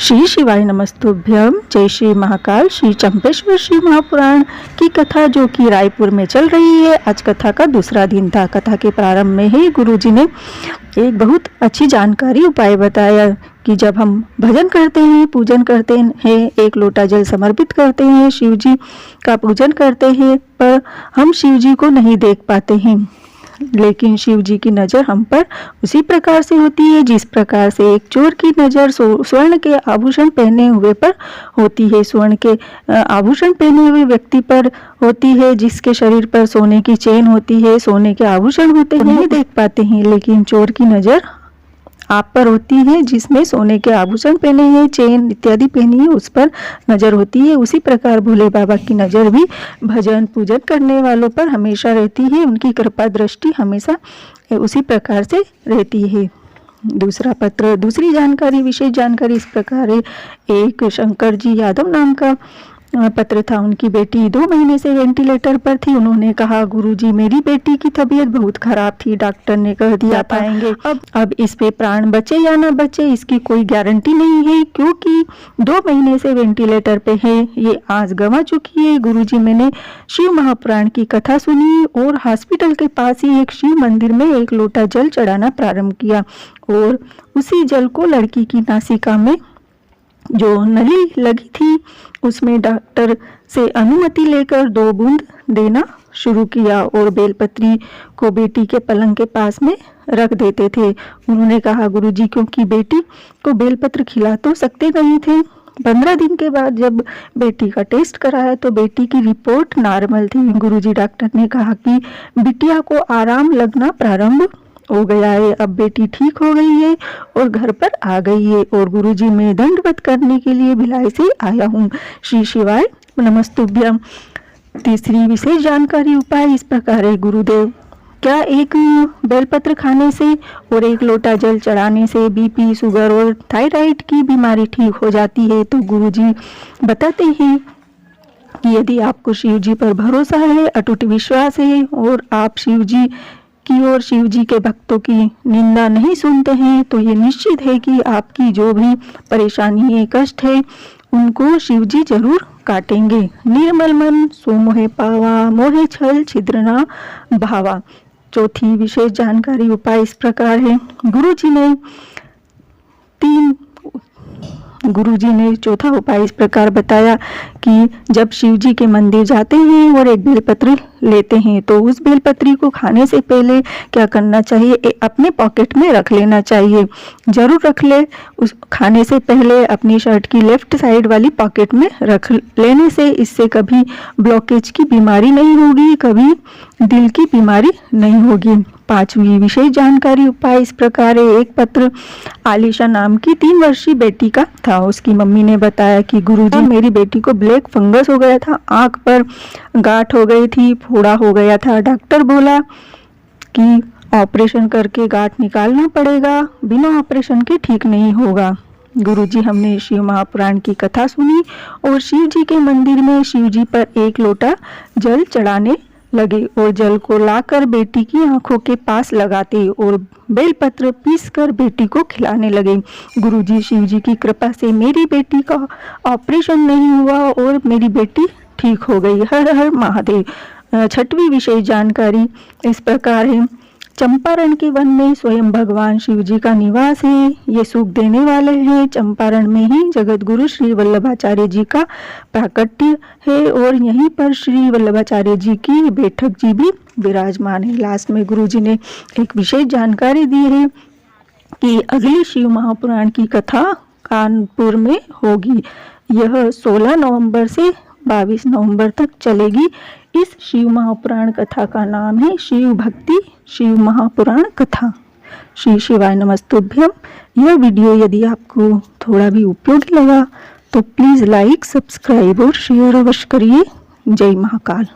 श्री शिवाय नमस्तुभ्यम। जय श्री महाकाल। श्री चंपेश्वर श्री महापुराण की कथा जो कि रायपुर में चल रही है। आज कथा का दूसरा दिन था। कथा के प्रारंभ में ही गुरुजी ने एक बहुत अच्छी जानकारी उपाय बताया कि जब हम भजन करते हैं, पूजन करते हैं, एक लोटा जल समर्पित करते हैं, शिव जी का पूजन करते हैं, पर हम शिव जी को नहीं देख पाते हैं, लेकिन शिव जी की नज़र हम पर उसी प्रकार से होती है जिस प्रकार से एक चोर की नज़र स्वर्ण के आभूषण पहने हुए पर होती है। स्वर्ण के आभूषण पहने हुए व्यक्ति पर होती है, जिसके शरीर पर सोने की चेन होती है, सोने के आभूषण होते हैं, नहीं देख पाते हैं, लेकिन चोर की नज़र आप पर होती है जिसमें सोने के आभूषण पहने हैं, चेन इत्यादि पहनी है, उस पर नज़र होती है। उसी प्रकार भोले बाबा की नज़र भी भजन पूजन करने वालों पर हमेशा रहती है। उनकी कृपा दृष्टि हमेशा उसी प्रकार से रहती है। दूसरा पत्र, दूसरी जानकारी, विशेष जानकारी इस प्रकार है। एक शंकर जी यादव नाम का पत्र था। उनकी बेटी 2 महीने से वेंटिलेटर पर थी। उन्होंने कहा, गुरुजी मेरी बेटी की तबीयत बहुत खराब थी, डॉक्टर ने कह दिया पाएंगे अब इस पे प्राण बचे या ना बचे इसकी कोई गारंटी नहीं है, क्योंकि 2 महीने से वेंटिलेटर पे है, ये आज गंवा चुकी है। गुरुजी मैंने शिव महापुराण की कथा सुनी और हॉस्पिटल के पास ही एक शिव मंदिर में एक लोटा जल चढ़ाना प्रारंभ किया और उसी जल को लड़की की नासिका में जो नली लगी थी उसमें डॉक्टर से अनुमति लेकर 2 बूंद देना शुरू किया और बेलपत्री को बेटी के पलंग के पास में रख देते थे। उन्होंने कहा, गुरुजी क्योंकि बेटी को बेलपत्र खिला तो सकते नहीं थे। 15 दिन के बाद जब बेटी का टेस्ट कराया तो बेटी की रिपोर्ट नॉर्मल थी। गुरुजी डॉक्टर ने कहा कि बिटिया को आराम लगना प्रारंभ हो गया है, अब बेटी ठीक हो गई है और घर पर आ गई है और गुरुजी मैं दंडवत करने के लिए भिलाई से आया हूँ। श्री शिवाय नमस्तुभ्यम। तीसरी विशेष जानकारी उपाय इस प्रकार है। गुरुदेव, क्या एक बेलपत्र खाने से और एक लोटा जल चढ़ाने से बीपी, शुगर और थायराइड की बीमारी ठीक हो जाती है? तो गुरुजी बताते हैं कि यदि आपको शिव जी पर भरोसा है, अटूट विश्वास है और आप शिव जी की और शिव जी के भक्तों की निंदा नहीं सुनते हैं, तो ये निश्चित है कि आपकी जो भी परेशानी है, कष्ट है, उनको शिव जी जरूर काटेंगे। निर्मल मन सो मोहे पावा, मोहे छल छिद्र न भावा। चौथी विशेष जानकारी उपाय इस प्रकार है। गुरुजी ने चौथा उपाय इस प्रकार बताया कि जब शिव जी के मंदिर जाते हैं और एक बेलपत्र लेते हैं तो उस बेलपत्री को खाने से पहले क्या करना चाहिए? अपने पॉकेट में रख लेना चाहिए, जरूर रख ले। उस खाने से पहले अपनी शर्ट की लेफ्ट साइड वाली पॉकेट में रख लेने से इससे कभी ब्लॉकेज की बीमारी नहीं होगी, कभी दिल की बीमारी नहीं होगी। 5वीं विशेष जानकारी उपाय इस प्रकार है। एक पत्र आलिशा नाम की 3 वर्षीय बेटी का था। उसकी मम्मी ने बताया कि गुरुजी मेरी बेटी को ब्लैक फंगस हो गया था, आंख पर गांठ हो गई थी, फोड़ा हो गया था। डॉक्टर बोला कि ऑपरेशन करके गांठ निकालना पड़ेगा, बिना ऑपरेशन के ठीक नहीं होगा। गुरुजी हमने शिव महापुराण की कथा सुनी और शिव जी के मंदिर में शिव जी पर एक लोटा जल चढ़ाने लगे और जल को लाकर बेटी की आंखों के पास लगाते और बेलपत्र पीसकर बेटी को खिलाने लगे। गुरुजी शिव जी की कृपा से मेरी बेटी का ऑपरेशन नहीं हुआ और मेरी बेटी ठीक हो गई। हर हर महादेव। 6वीं विशेष जानकारी इस प्रकार है। चंपारण के वन में स्वयं भगवान शिव जी का निवास है, ये सुख देने वाले हैं। चंपारण में ही जगत गुरु श्री वल्लभाचार्य जी का प्राकट्य है और यहीं पर श्री वल्लभाचार्य जी की बैठक जी भी विराजमान है। लास्ट में गुरुजी ने एक विशेष जानकारी दी है कि अगली शिव महापुराण की कथा कानपुर में होगी। यह 16 नवंबर से 22 नवंबर तक चलेगी। इस शिव महापुराण कथा का नाम है शिव भक्ति शिव महापुराण कथा। श्री शिवाय नमस्तुभ्यम। यह वीडियो यदि आपको थोड़ा भी उपयोगी लगा तो प्लीज़ लाइक, सब्सक्राइब और शेयर अवश्य करिए। जय महाकाल।